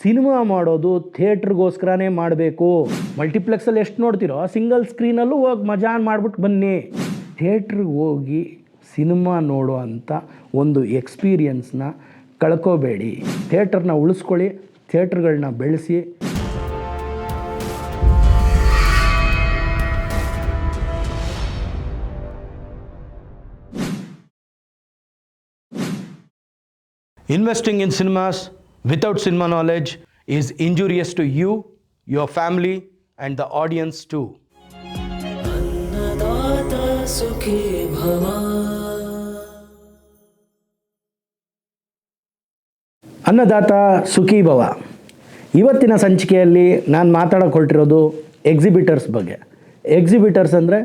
Cinema ಮಾಡೋದು ಥಿಯೇಟ್ರಿಗೋಸ್ಕರನೇ ಮಾಡಬೇಕು. ಮಲ್ಟಿಪ್ಲೆಕ್ಸಲ್ಲಿ ಎಷ್ಟು ನೋಡ್ತೀರೋ ಸಿಂಗಲ್ ಸ್ಕ್ರೀನಲ್ಲೂ ಹೋಗಿ ಮಜಾ ಮಾಡಿಬಿಟ್ಟು ಬನ್ನಿ. ಥಿಯೇಟ್ರಿಗೆ ಹೋಗಿ ಸಿನಿಮಾ ನೋಡೋ ಅಂಥ ಒಂದು ಎಕ್ಸ್ಪೀರಿಯನ್ಸ್ನ ಕಳ್ಕೋಬೇಡಿ. ಥಿಯೇಟ್ರನ್ನ ಉಳಿಸ್ಕೊಳ್ಳಿ, ಥಿಯೇಟ್ರ್ಗಳನ್ನ ಬೆಳೆಸಿ. Investing in cinemas without cinema knowledge is injurious to you, your family, and the audience too. Annadata Sukhi Bhava. ಅನ್ನದಾತ ಸುಖಿ ಭವ. ಇವತ್ತಿನ ಸಂಚಿಕೆಯಲ್ಲಿ ನಾನು ಮಾತಾಡೋಕೆ ಹೊರಟಿರೋದು ಎಕ್ಸಿಬಿಟರ್ಸ್ ಬಗ್ಗೆ. ಎಕ್ಸಿಬಿಟರ್ಸ್ ಅಂದರೆ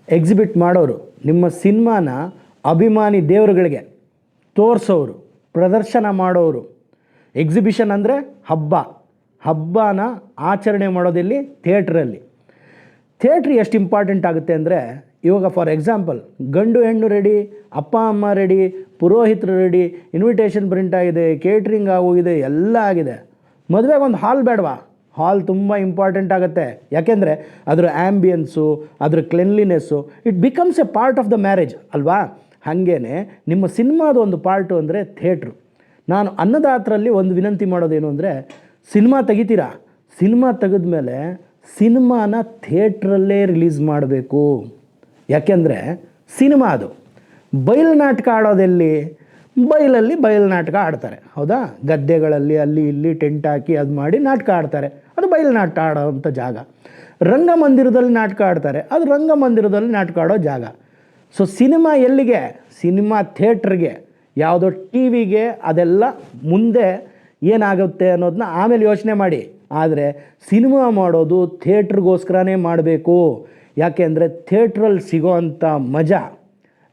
ಎಕ್ಸಿಬಿಟ್ ಮಾಡೋರು, ನಿಮ್ಮ ಸಿನಿಮಾನ ಅಭಿಮಾನಿ ದೇವರುಗಳಿಗೆ ತೋರಿಸೋರು, ಪ್ರದರ್ಶನ ಮಾಡೋರು. ಎಕ್ಸಿಬಿಷನ್ ಅಂದರೆ ಹಬ್ಬನ ಆಚರಣೆ ಮಾಡೋದಿಲ್ಲಿ ಥಿಯೇಟ್ರಲ್ಲಿ. ಥಿಯೇಟ್ರ್ ಎಷ್ಟು ಇಂಪಾರ್ಟೆಂಟ್ ಆಗುತ್ತೆ ಅಂದರೆ, ಇವಾಗ ಫಾರ್ ಎಕ್ಸಾಂಪಲ್ ಗಂಡು ಹೆಣ್ಣು ರೆಡಿ, ಅಪ್ಪ ಅಮ್ಮ ರೆಡಿ, ಪುರೋಹಿತರು ರೆಡಿ, ಇನ್ವಿಟೇಷನ್ ಪ್ರಿಂಟ್ ಆಗಿದೆ, ಕೇಟ್ರಿಂಗ್ ಆಗೋಗಿದೆ, ಎಲ್ಲ ಆಗಿದೆ. ಮದುವೆಗೆ ಒಂದು ಹಾಲ್ ಬೇಡವಾ? ಹಾಲ್ ತುಂಬ ಇಂಪಾರ್ಟೆಂಟ್ ಆಗುತ್ತೆ. ಯಾಕೆಂದರೆ ಅದರ ಆ್ಯಂಬಿಯನ್ಸು, ಅದರ cleanliness, it becomes a part of the marriage ಅಲ್ವಾ? ಹಾಗೇ ನಿಮ್ಮ ಸಿನಿಮಾದ ಒಂದು ಪಾರ್ಟು ಅಂದರೆ ಥಿಯೇಟ್ರು. ನಾನು ಅನ್ನದಾತರಲ್ಲಿ ಒಂದು ವಿನಂತಿ ಮಾಡೋದೇನು ಅಂದರೆ, ಸಿನಿಮಾ ತೆಗಿತೀರಾ, ಸಿನಿಮಾ ತೆಗೆದ್ಮೇಲೆ ಸಿನಿಮಾನ ಥಿಯೇಟ್ರಲ್ಲೇ ರಿಲೀಸ್ ಮಾಡಬೇಕು. ಯಾಕೆಂದರೆ ಸಿನಿಮಾ ಅದು ಬಯಲು ನಾಟಕ ಆಡೋದೆಲ್ಲಿ? ಬಯಲಲ್ಲಿ ಬಯಲು ನಾಟಕ ಆಡ್ತಾರೆ, ಹೌದಾ? ಗದ್ದೆಗಳಲ್ಲಿ ಅಲ್ಲಿ ಇಲ್ಲಿ ಟೆಂಟ್ ಹಾಕಿ ಅದು ಮಾಡಿ ನಾಟಕ ಆಡ್ತಾರೆ, ಅದು ಬಯಲು ನಾಟಕ ಆಡೋವಂಥ ಜಾಗ. ರಂಗಮಂದಿರದಲ್ಲಿ ನಾಟಕ ಆಡ್ತಾರೆ, ಅದು ರಂಗಮಂದಿರದಲ್ಲಿ ನಾಟಕ ಆಡೋ ಜಾಗ. ಸೊ ಸಿನಿಮಾ ಎಲ್ಲಿಗೆ? ಸಿನಿಮಾ ಥಿಯೇಟ್ರಿಗೆ. ಯಾವುದೋ ಟಿ ವಿಗೆ ಅದೆಲ್ಲ ಮುಂದೆ ಏನಾಗುತ್ತೆ ಅನ್ನೋದನ್ನ ಆಮೇಲೆ ಯೋಚನೆ ಮಾಡಿ. ಆದರೆ ಸಿನಿಮಾ ಮಾಡೋದು ಥಿಯೇಟ್ರಿಗೋಸ್ಕರನೇ ಮಾಡಬೇಕು. ಯಾಕೆಂದರೆ ಥಿಯೇಟ್ರಲ್ಲಿ ಸಿಗೋವಂಥ ಮಜಾ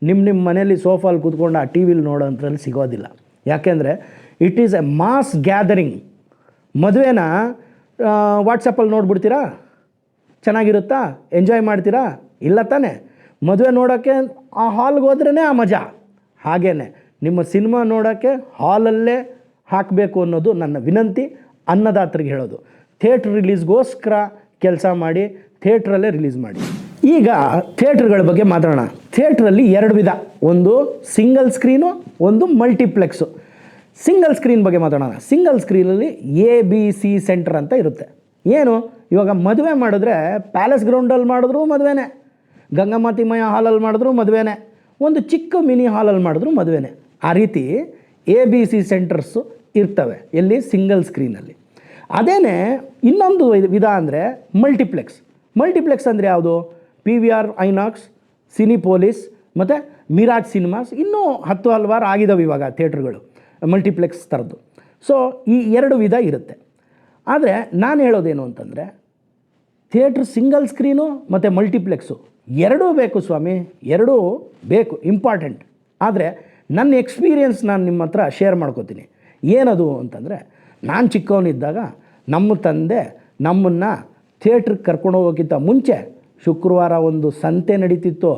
ನಿಮ್ಮ ಮನೇಲಿ ಸೋಫಾಲ್ಲಿ ಕೂತ್ಕೊಂಡು ಆ ಟಿ ವಿಲಿ ನೋಡೋಂಥರಲ್ಲಿ ಸಿಗೋದಿಲ್ಲ. ಯಾಕೆಂದರೆ it is a mass gathering. ಮದುವೆನ ವಾಟ್ಸಪ್ಪಲ್ಲಿ ನೋಡ್ಬಿಡ್ತೀರಾ? ಚೆನ್ನಾಗಿರುತ್ತಾ? ಎಂಜಾಯ್ ಮಾಡ್ತೀರಾ? ಇಲ್ಲ ತಾನೇ? ಮದುವೆ ನೋಡೋಕ್ಕೆ ಆ ಹಾಲ್ಗೆ ಹೋದ್ರೇ ಆ ಮಜಾ. ಹಾಗೇ ನಿಮ್ಮ ಸಿನಿಮಾ ನೋಡೋಕ್ಕೆ ಹಾಲಲ್ಲೇ ಹಾಕಬೇಕು ಅನ್ನೋದು ನನ್ನ ವಿನಂತಿ. ಅನ್ನದಾತರಿಗೆ ಹೇಳೋದು, ಥಿಯೇಟ್ರ್ ರಿಲೀಸ್ಗೋಸ್ಕರ ಕೆಲಸ ಮಾಡಿ, ಥಿಯೇಟ್ರಲ್ಲೇ ರಿಲೀಸ್ ಮಾಡಿ. ಈಗ ಥಿಯೇಟ್ರ್ಗಳ ಬಗ್ಗೆ ಮಾತಾಡೋಣ. ಥಿಯೇಟ್ರಲ್ಲಿ ಎರಡು ವಿಧ, ಒಂದು ಸಿಂಗಲ್ ಸ್ಕ್ರೀನು, ಒಂದು ಮಲ್ಟಿಪ್ಲೆಕ್ಸು. ಸಿಂಗಲ್ ಸ್ಕ್ರೀನ್ ಬಗ್ಗೆ ಮಾತಾಡೋಣ. ಸಿಂಗಲ್ ಸ್ಕ್ರೀನಲ್ಲಿ ABC ಸೆಂಟರ್ ಅಂತ ಇರುತ್ತೆ. ಏನು, ಇವಾಗ ಮದುವೆ ಮಾಡಿದ್ರೆ ಪ್ಯಾಲೇಸ್ ಗ್ರೌಂಡಲ್ಲಿ ಮಾಡಿದ್ರು ಮದುವೆನೇ, ಗಂಗಾಮಾತಿ ಮಯ ಹಾಲಲ್ಲಿ ಮಾಡಿದ್ರು ಮದುವೆನೇ, ಒಂದು ಚಿಕ್ಕ ಮಿನಿ ಹಾಲಲ್ಲಿ ಮಾಡಿದ್ರು ಮದುವೆನೇ. ಆ ರೀತಿ ABC ಸೆಂಟರ್ಸು ಇರ್ತವೆ ಎಲ್ಲಿ? ಸಿಂಗಲ್ ಸ್ಕ್ರೀನಲ್ಲಿ. ಅದೇ ಇನ್ನೊಂದು ವಿಧ ಅಂದರೆ ಮಲ್ಟಿಪ್ಲೆಕ್ಸ್. ಮಲ್ಟಿಪ್ಲೆಕ್ಸ್ ಅಂದರೆ ಯಾವುದು? PVR ಐನಾಕ್ಸ್, ಸಿನಿಪೋಲಿಸ್ ಮತ್ತು ಮಿರಾಜ್ ಸಿನಿಮಾಸ್, ಇನ್ನೂ ಹಲವಾರು ಆಗಿದ್ದಾವೆ ಇವಾಗ ಥಿಯೇಟ್ರ್ಗಳು ಮಲ್ಟಿಪ್ಲೆಕ್ಸ್ ಥರದ್ದು. ಸೊ ಈ ಎರಡು ವಿಧ ಇರುತ್ತೆ. ಆದರೆ ನಾನು ಹೇಳೋದೇನು ಅಂತಂದರೆ, ಥಿಯೇಟ್ರ್ ಸಿಂಗಲ್ ಸ್ಕ್ರೀನು ಮತ್ತು ಮಲ್ಟಿಪ್ಲೆಕ್ಸು ಎರಡೂ ಬೇಕು ಸ್ವಾಮಿ, ಎರಡೂ ಬೇಕು, ಇಂಪಾರ್ಟೆಂಟ್. ಆದರೆ ನನ್ನ ಎಕ್ಸ್ಪೀರಿಯೆನ್ಸ್ ನಾನು ನಿಮ್ಮ ಹತ್ರ ಶೇರ್ ಮಾಡ್ಕೋತೀನಿ. ಏನದು ಅಂತಂದರೆ, ನಾನು ಚಿಕ್ಕವನಿದ್ದಾಗ ನಮ್ಮ ತಂದೆ ನಮ್ಮನ್ನು ಥಿಯೇಟ್ರಿಗೆ ಕರ್ಕೊಂಡು ಹೋಗೋಕ್ಕಿಂತ ಮುಂಚೆ ಶುಕ್ರವಾರ ಒಂದು ಸಂತೆ ನಡೀತಿತ್ತು.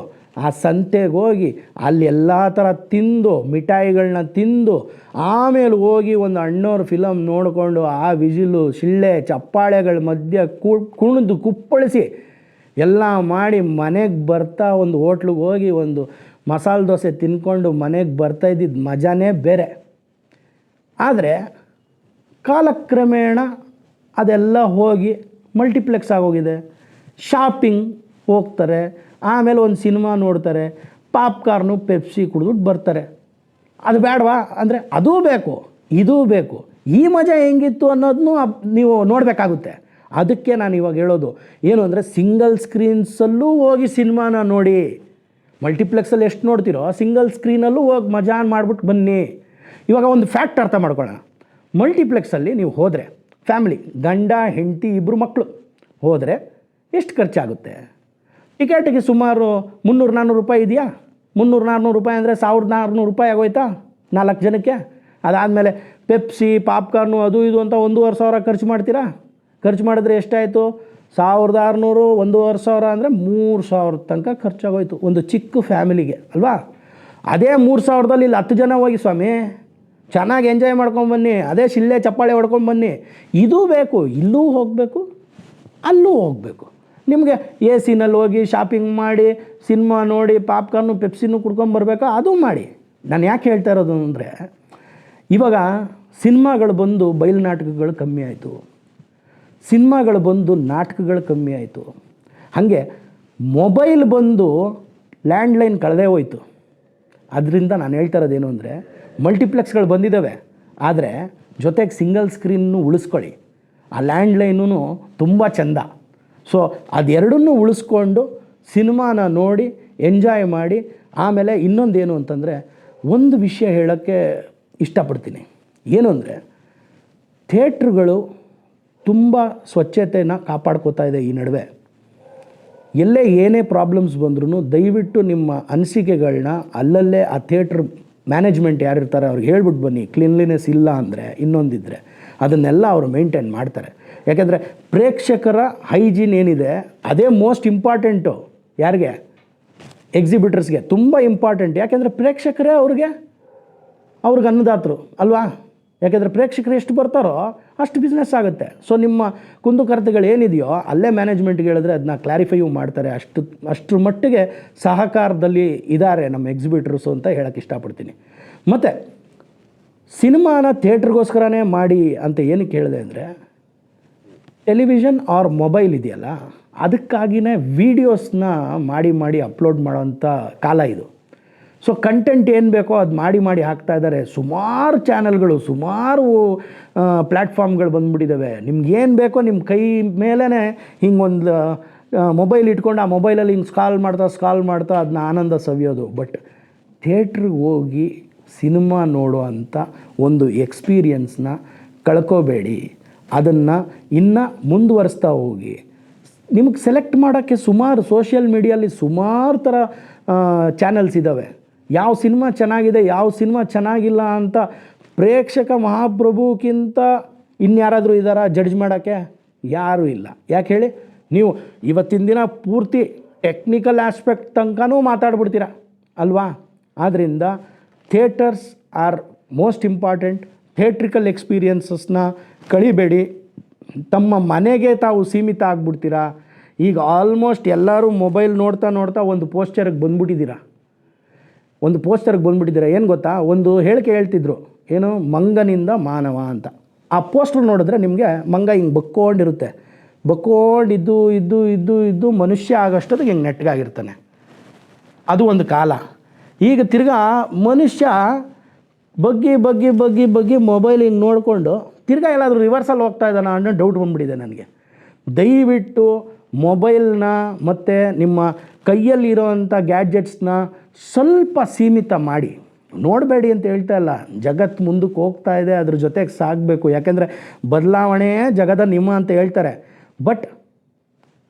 ಆ ಸಂತೆಗೆ ಹೋಗಿ ಅಲ್ಲಿ ಎಲ್ಲ ಥರ ತಿಂದು, ಮಿಠಾಯಿಗಳನ್ನ ತಿಂದು, ಆಮೇಲೆ ಹೋಗಿ ಒಂದು ಅಣ್ಣವ್ರ ಫಿಲಮ್ ನೋಡಿಕೊಂಡು ಆ ವಿಜಿಲು, ಶಿಳ್ಳೆ, ಚಪ್ಪಾಳೆಗಳ ಮಧ್ಯೆ ಕುಣಿದು ಕುಪ್ಪಳಿಸಿ ಎಲ್ಲ ಮಾಡಿ ಮನೆಗೆ ಬರ್ತಾ ಒಂದು ಹೋಟ್ಲಿಗೆ ಹೋಗಿ ಒಂದು ಮಸಾಲೆ ದೋಸೆ ತಿನ್ಕೊಂಡು ಮನೆಗೆ ಬರ್ತಾಯಿದ್ದಿದ್ದು ಮಜಾನೇ ಬೇರೆ. ಆದರೆ ಕಾಲಕ್ರಮೇಣ ಅದೆಲ್ಲ ಹೋಗಿ ಮಲ್ಟಿಪ್ಲೆಕ್ಸ್ ಆಗೋಗಿದೆ. ಶಾಪಿಂಗ್ ಹೋಗ್ತಾರೆ, ಆಮೇಲೆ ಒಂದು ಸಿನಿಮಾ ನೋಡ್ತಾರೆ, ಪಾಪ್ಕಾರ್ನು ಪೆಪ್ಸಿ ಕುಡಿದ್ಬಿಟ್ಟು ಬರ್ತಾರೆ. ಅದು ಬೇಡವಾ ಅಂದರೆ ಅದೂ ಬೇಕು, ಇದೂ ಬೇಕು. ಈ ಮಜಾ ಹೆಂಗಿತ್ತು ಅನ್ನೋದನ್ನು ನೀವು ನೋಡಬೇಕಾಗುತ್ತೆ. ಅದಕ್ಕೆ ನಾನು ಇವಾಗ ಹೇಳೋದು ಏನು ಅಂದರೆ, ಸಿಂಗಲ್ ಸ್ಕ್ರೀನ್ಸಲ್ಲೂ ಹೋಗಿ ಸಿನಿಮಾನ ನೋಡಿ. ಮಲ್ಟಿಪ್ಲೆಕ್ಸಲ್ಲಿ ಎಷ್ಟು ನೋಡ್ತೀರೋ ಸಿಂಗಲ್ ಸ್ಕ್ರೀನಲ್ಲೂ ಹೋಗಿ ಮಜಾ ಮಾಡಿಬಿಟ್ಟು ಬನ್ನಿ. ಇವಾಗ ಒಂದು ಫ್ಯಾಕ್ಟ್ ಅರ್ಥ ಮಾಡ್ಕೊಳ್ಳೋಣ. ಮಲ್ಟಿಪ್ಲೆಕ್ಸಲ್ಲಿ ನೀವು ಹೋದರೆ ಫ್ಯಾಮಿಲಿ, ಗಂಡ ಹೆಂಡತಿ ಇಬ್ಬರು ಮಕ್ಕಳು ಹೋದರೆ ಎಷ್ಟು ಖರ್ಚಾಗುತ್ತೆ? ಟಿಕೆಟಿಗೆ ಸುಮಾರು 300-400 ರೂಪಾಯಿ ಇದೆಯಾ? 300-400 ರೂಪಾಯಿ ಅಂದರೆ 1400 ರೂಪಾಯಿ ಆಗೋಯ್ತಾ 4 ಜನಕ್ಕೆ? ಅದಾದಮೇಲೆ ಪೆಪ್ಸಿ, ಪಾಪ್ಕಾರ್ನು, ಅದು ಇದು ಅಂತ 1500 ಖರ್ಚು ಮಾಡ್ತೀರಾ? ಖರ್ಚು ಮಾಡಿದ್ರೆ ಎಷ್ಟಾಯಿತು? 1600, 1500 ಅಂದರೆ 3000 ತನಕ ಖರ್ಚಾಗೋಯ್ತು ಒಂದು ಚಿಕ್ಕ ಫ್ಯಾಮಿಲಿಗೆ ಅಲ್ವಾ? ಅದೇ 3000ದಲ್ಲಿ ಇಲ್ಲಿ 10 ಜನ ಹೋಗಿ ಸ್ವಾಮಿ, ಚೆನ್ನಾಗಿ ಎಂಜಾಯ್ ಮಾಡ್ಕೊಂಬನ್ನಿ, ಅದೇ ಶಿಳ್ಳೆ ಚಪ್ಪಾಳೆ ಹೊಡ್ಕೊಂಬನ್ನಿ. ಇದೂ ಬೇಕು, ಇಲ್ಲೂ ಹೋಗಬೇಕು, ಅಲ್ಲೂ ಹೋಗಬೇಕು. ನಿಮಗೆ ಎ ಸಿನಲ್ಲಿ ಹೋಗಿ ಶಾಪಿಂಗ್ ಮಾಡಿ ಸಿನಿಮಾ ನೋಡಿ ಪಾಪ್ಕಾರ್ನು ಪೆಪ್ಸಿನೂ ಕುಡ್ಕೊಂಬರ್ಬೇಕಾ, ಅದೂ ಮಾಡಿ. ನಾನು ಯಾಕೆ ಹೇಳ್ತಾ ಇರೋದು ಅಂದರೆ, ಇವಾಗ ಸಿನಿಮಾಗಳು ಬಂದು ಬಯಲು ನಾಟಕಗಳು ಕಮ್ಮಿ ಆಯಿತು, ಸಿನಿಮಾಗಳು ಬಂದು ನಾಟಕಗಳು ಕಮ್ಮಿ ಆಯಿತು. ಹಾಗೆ ಮೊಬೈಲ್ ಬಂದು ಲ್ಯಾಂಡ್ಲೈನ್ ಕಳೆದೇ ಹೋಯಿತು. ಅದರಿಂದ ನಾನು ಹೇಳ್ತಾ ಇರೋದೇನು ಅಂದರೆ, ಮಲ್ಟಿಪ್ಲೆಕ್ಸ್ಗಳು ಬಂದಿದ್ದಾವೆ, ಆದರೆ ಜೊತೆಗೆ ಸಿಂಗಲ್ ಸ್ಕ್ರೀನ್ನು ಉಳಿಸ್ಕೊಳ್ಳಿ. ಆ ಲ್ಯಾಂಡ್ಲೈನೂ ತುಂಬ ಚೆಂದ. ಸೊ ಅದೆರಡನ್ನೂ ಉಳಿಸ್ಕೊಂಡು ಸಿನಿಮಾನ ನೋಡಿ ಎಂಜಾಯ್ ಮಾಡಿ. ಆಮೇಲೆ ಇನ್ನೊಂದೇನು ಅಂತಂದರೆ, ಒಂದು ವಿಷಯ ಹೇಳೋಕ್ಕೆ ಇಷ್ಟಪಡ್ತೀನಿ. ಏನು ಅಂದರೆ, ಥಿಯೇಟ್ರುಗಳು ತುಂಬ ಸ್ವಚ್ಛತೆಯನ್ನು ಕಾಪಾಡ್ಕೋತಾ ಇದೆ ಈ ನಡುವೆ. ಎಲ್ಲೇ ಏನೇ ಪ್ರಾಬ್ಲಮ್ಸ್ ಬಂದ್ರೂ ದಯವಿಟ್ಟು ನಿಮ್ಮ ಅನಿಸಿಕೆಗಳನ್ನ ಅಲ್ಲಲ್ಲೇ ಆ ಥಿಯೇಟ್ರ್ ಮ್ಯಾನೇಜ್ಮೆಂಟ್ ಯಾರಿರ್ತಾರೆ ಅವ್ರಿಗೆ ಹೇಳ್ಬಿಟ್ಟು ಬನ್ನಿ. ಕ್ಲೀನ್ಲಿನೆಸ್ ಇಲ್ಲ ಅಂದರೆ ಇನ್ನೊಂದಿದ್ದರೆ ಅದನ್ನೆಲ್ಲ ಅವರು ಮೇಂಟೈನ್ ಮಾಡ್ತಾರೆ. ಯಾಕೆಂದರೆ ಪ್ರೇಕ್ಷಕರ ಹೈಜೀನ್ ಏನಿದೆ ಅದೇ ಮೋಸ್ಟ್ ಇಂಪಾರ್ಟೆಂಟು. ಯಾರಿಗೆ? ಎಕ್ಸಿಬಿಟರ್ಸ್ಗೆ ತುಂಬ ಇಂಪಾರ್ಟೆಂಟ್. ಯಾಕೆಂದರೆ ಪ್ರೇಕ್ಷಕರೇ ಅವ್ರಿಗೆ ಅನ್ನದಾತರು ಅಲ್ವಾ? ಯಾಕೆಂದರೆ ಪ್ರೇಕ್ಷಕರು ಎಷ್ಟು ಬರ್ತಾರೋ ಅಷ್ಟು ಬಿಸ್ನೆಸ್ ಆಗುತ್ತೆ. ಸೊ ನಿಮ್ಮ ಕುಂದುಕೊರತೆಗಳು ಏನಿದೆಯೋ ಅಲ್ಲೇ ಮ್ಯಾನೇಜ್ಮೆಂಟ್ಗೆ ಹೇಳಿದ್ರೆ ಅದನ್ನ ಕ್ಲಾರಿಫೈಯೂ ಮಾಡ್ತಾರೆ. ಅಷ್ಟರ ಮಟ್ಟಿಗೆ ಸಹಕಾರದಲ್ಲಿ ಇದ್ದಾರೆ ನಮ್ಮ ಎಕ್ಸಿಬಿಟರ್ಸು ಅಂತ ಹೇಳೋಕ್ಕೆ ಇಷ್ಟಪಡ್ತೀನಿ. ಮತ್ತು ಸಿನಿಮಾನ ಥಿಯೇಟ್ರಿಗೋಸ್ಕರನೇ ಮಾಡಿ ಅಂತ ಏನಕ್ಕೆ ಹೇಳಿದೆ ಅಂದರೆ, ಟೆಲಿವಿಷನ್ ಆರ್ ಮೊಬೈಲ್ ಇದೆಯಲ್ಲ, ಅದಕ್ಕಾಗಿಯೇ ವೀಡಿಯೋಸ್ನ ಮಾಡಿ ಅಪ್ಲೋಡ್ ಮಾಡೋವಂಥ ಕಾಲ ಇದು. ಸೊ ಕಂಟೆಂಟ್ ಏನು ಬೇಕೋ ಅದು ಮಾಡಿ ಹಾಕ್ತಾ ಇದ್ದಾರೆ. ಸುಮಾರು ಚಾನಲ್ಗಳು, ಸುಮಾರು ಪ್ಲ್ಯಾಟ್ಫಾರ್ಮ್ಗಳು ಬಂದುಬಿಟ್ಟಿದ್ದಾವೆ. ನಿಮ್ಗೇನು ಬೇಕೋ ನಿಮ್ಮ ಕೈ ಮೇಲೇ ಹಿಂಗೊಂದು ಮೊಬೈಲ್ ಇಟ್ಕೊಂಡು ಆ ಮೊಬೈಲಲ್ಲಿ ಹಿಂಗೆ ಸ್ಕಾಲ್ ಮಾಡ್ತಾ ಅದನ್ನ ಆನಂದ ಸವಿಯೋದು. ಬಟ್ ಥಿಯೇಟ್ರಿಗೆ ಹೋಗಿ ಸಿನಿಮಾ ನೋಡೋ ಅಂಥ ಒಂದು ಎಕ್ಸ್ಪೀರಿಯನ್ಸ್ನ ಕಳ್ಕೋಬೇಡಿ. ಅದನ್ನು ಇನ್ನೂ ಮುಂದುವರಿಸ್ತಾ ಹೋಗಿ. ನಿಮಗೆ ಸೆಲೆಕ್ಟ್ ಮಾಡೋಕ್ಕೆ ಸುಮಾರು ಸೋಷಿಯಲ್ ಮೀಡಿಯಲ್ಲಿ ಸುಮಾರು ಥರ ಚಾನಲ್ಸ್ ಇದ್ದಾವೆ. ಯಾವ ಸಿನಿಮಾ ಚೆನ್ನಾಗಿದೆ, ಯಾವ ಸಿನಿಮಾ ಚೆನ್ನಾಗಿಲ್ಲ ಅಂತ ಪ್ರೇಕ್ಷಕ ಮಹಾಪ್ರಭುಕ್ಕಿಂತ ಇನ್ಯಾರಾದರೂ ಇದ್ದಾರಾ ಜಡ್ಜ್ ಮಾಡೋಕ್ಕೆ? ಯಾರೂ ಇಲ್ಲ. ಯಾಕೆ ಹೇಳಿ? ನೀವು ಇವತ್ತಿನ ದಿನ ಪೂರ್ತಿ ಟೆಕ್ನಿಕಲ್ ಆಸ್ಪೆಕ್ಟ್ ತನಕನೂ ಮಾತಾಡ್ಬಿಡ್ತೀರ ಅಲ್ವಾ? ಆದ್ದರಿಂದ theatres are most important. Theatrical ಎಕ್ಸ್ಪೀರಿಯನ್ಸಸ್ನ ಕಳಿಬೇಡಿ. ತಮ್ಮ ಮನೆಗೆ ತಾವು ಸೀಮಿತ ಆಗಿಬಿಡ್ತೀರಾ. ಈಗ ಆಲ್ಮೋಸ್ಟ್ ಎಲ್ಲರೂ ಮೊಬೈಲ್ ನೋಡ್ತಾ ಒಂದು ಪೋಸ್ಟರ್ಗೆ ಬಂದುಬಿಟ್ಟಿದ್ದೀರಾ. ಏನು ಗೊತ್ತಾ? ಒಂದು ಹೇಳಿಕೆ ಹೇಳ್ತಿದ್ರು, ಏನು ಮಂಗನಿಂದ ಮಾನವ ಅಂತ. ಆ ಪೋಸ್ಟರ್ ನೋಡಿದ್ರೆ ನಿಮಗೆ ಮಂಗ ಹಿಂಗೆ ಬಕ್ಕೊಂಡಿರುತ್ತೆ. ಇದ್ದು ಮನುಷ್ಯ ಆಗೋಷ್ಟೊತ್ತಿಗೆ ಹಿಂಗೆ ನೆಟ್ಟಗಾಗಿರ್ತಾನೆ. ಅದು ಒಂದು ಕಾಲ. ಈಗ ತಿರ್ಗಾ ಮನುಷ್ಯ ಬಗ್ಗಿ ಮೊಬೈಲ್ ಹಿಂಗೆ ನೋಡಿಕೊಂಡು ತಿರ್ಗಾ ಎಲ್ಲಾದರೂ ರಿವರ್ಸಲ್ಲಿ ಹೋಗ್ತಾ ಇದ್ದಾನ ಅನ್ನೋ ಡೌಟ್ ಬಂದುಬಿಟ್ಟಿದೆ ನನಗೆ. ದಯವಿಟ್ಟು ಮೊಬೈಲ್ನ ಮತ್ತು ನಿಮ್ಮ ಕೈಯಲ್ಲಿರೋವಂಥ ಗ್ಯಾಡ್ಜೆಟ್ಸ್ನ ಸ್ವಲ್ಪ ಸೀಮಿತ ಮಾಡಿ. ನೋಡಬೇಡಿ ಅಂತ ಹೇಳ್ತಾ ಇಲ್ಲ, ಜಗತ್ತು ಮುಂದಕ್ಕೆ ಹೋಗ್ತಾ ಇದೆ, ಅದ್ರ ಜೊತೆಗೆ ಸಾಗಬೇಕು. ಯಾಕೆಂದರೆ ಬದಲಾವಣೆಯೇ ಜಗದ ನಿಯಮ ಅಂತ ಹೇಳ್ತಾರೆ. But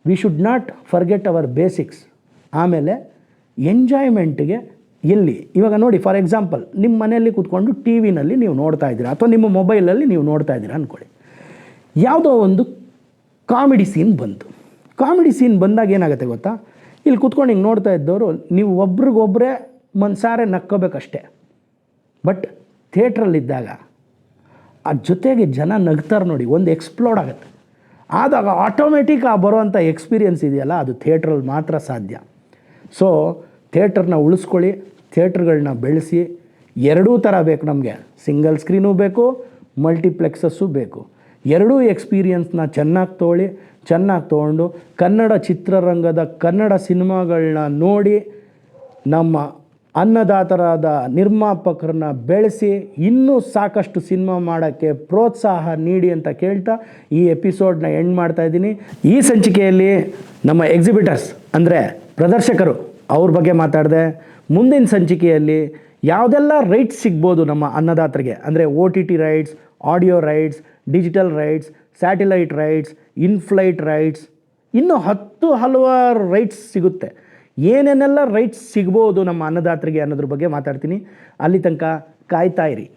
we should not forget hour basics. ಆಮೇಲೆ ಎಂಜಾಯ್ಮೆಂಟ್ಗೆ ಎಲ್ಲಿ ಇವಾಗ ನೋಡಿ, ಫಾರ್ ಎಕ್ಸಾಂಪಲ್ ನಿಮ್ಮ ಮನೆಯಲ್ಲಿ ಕೂತ್ಕೊಂಡು ಟಿ ವಿನಲ್ಲಿ ನೀವು ನೋಡ್ತಾ ಇದ್ದೀರಾ, ಅಥವಾ ನಿಮ್ಮ ಮೊಬೈಲಲ್ಲಿ ನೀವು ನೋಡ್ತಾ ಇದ್ದೀರಾ ಅಂದ್ಕೊಳ್ಳಿ. ಯಾವುದೋ ಒಂದು ಕಾಮಿಡಿ ಸೀನ್ ಬಂತು. ಕಾಮಿಡಿ ಸೀನ್ ಬಂದಾಗ ಏನಾಗುತ್ತೆ ಗೊತ್ತಾ? ಇಲ್ಲಿ ಕೂತ್ಕೊಂಡು ಹಿಂಗೆ ನೋಡ್ತಾ ಇದ್ದವರು ನೀವು ಒಬ್ರಿಗೊಬ್ಬರೇ ಮನ್ಸಾರೆ ನಕ್ಕೋಬೇಕಷ್ಟೆ. ಬಟ್ ಥಿಯೇಟ್ರಲ್ಲಿದ್ದಾಗ ಆ ಜೊತೆಗೆ ಜನ ನಗ್ತಾರೆ ನೋಡಿ, ಒಂದು ಎಕ್ಸ್ಪ್ಲೋಡ್ ಆಗುತ್ತೆ. ಆದಾಗ ಆಟೋಮೆಟಿಕ್ ಆ ಬರೋವಂಥ ಎಕ್ಸ್ಪೀರಿಯನ್ಸ್ ಇದೆಯಲ್ಲ, ಅದು ಥಿಯೇಟ್ರಲ್ಲಿ ಮಾತ್ರ ಸಾಧ್ಯ. ಸೊ ಥಿಯೇಟ್ರನ್ನ ಉಳಿಸ್ಕೊಳ್ಳಿ, ಥಿಯೇಟ್ರ್ಗಳನ್ನ ಬೆಳೆಸಿ. ಎರಡೂ ಥರ ಬೇಕು ನಮಗೆ. ಸಿಂಗಲ್ ಸ್ಕ್ರೀನೂ ಬೇಕು, ಮಲ್ಟಿಪ್ಲೆಕ್ಸಸ್ಸು ಬೇಕು. ಎರಡೂ ಎಕ್ಸ್ಪೀರಿಯನ್ಸ್ನ ಚೆನ್ನಾಗಿ ತೊಗೊಂಡು ಕನ್ನಡ ಚಿತ್ರರಂಗದ ಕನ್ನಡ ಸಿನಿಮಾಗಳನ್ನ ನೋಡಿ ನಮ್ಮ ಅನ್ನದಾತರಾದ ನಿರ್ಮಾಪಕರನ್ನ ಬೆಳೆಸಿ ಇನ್ನೂ ಸಾಕಷ್ಟು ಸಿನಿಮಾ ಮಾಡೋಕ್ಕೆ ಪ್ರೋತ್ಸಾಹ ನೀಡಿ ಅಂತ ಕೇಳ್ತಾ ಈ ಎಪಿಸೋಡ್ನ ಎಂಡ್ ಮಾಡ್ತಾಯಿದ್ದೀನಿ. ಈ ಸಂಚಿಕೆಯಲ್ಲಿ ನಮ್ಮ ಎಕ್ಸಿಬಿಟರ್ಸ್ ಅಂದರೆ ಪ್ರದರ್ಶಕರು ಅವ್ರ ಬಗ್ಗೆ ಮಾತಾಡಿದೆ. ಮುಂದಿನ ಸಂಚಿಕೆಯಲ್ಲಿ ಯಾವುದೆಲ್ಲ ರೈಟ್ಸ್ ಸಿಗ್ಬೋದು ನಮ್ಮ ಅನ್ನದಾತರಿಗೆ, ಅಂದರೆ OTT rights, audio rights, digital rights, satellite rights, inflight rights, ಇನ್ನೂ ಹಲವಾರು ರೈಟ್ಸ್ ಸಿಗುತ್ತೆ. ಏನೇನೆಲ್ಲ ರೈಟ್ಸ್ ಸಿಗ್ಬೋದು ನಮ್ಮ ಅನ್ನದಾತರಿಗೆ ಅನ್ನೋದ್ರ ಬಗ್ಗೆ ಮಾತಾಡ್ತೀನಿ. ಅಲ್ಲಿ ತನಕ ಕಾಯ್ತಾ ಇರಿ.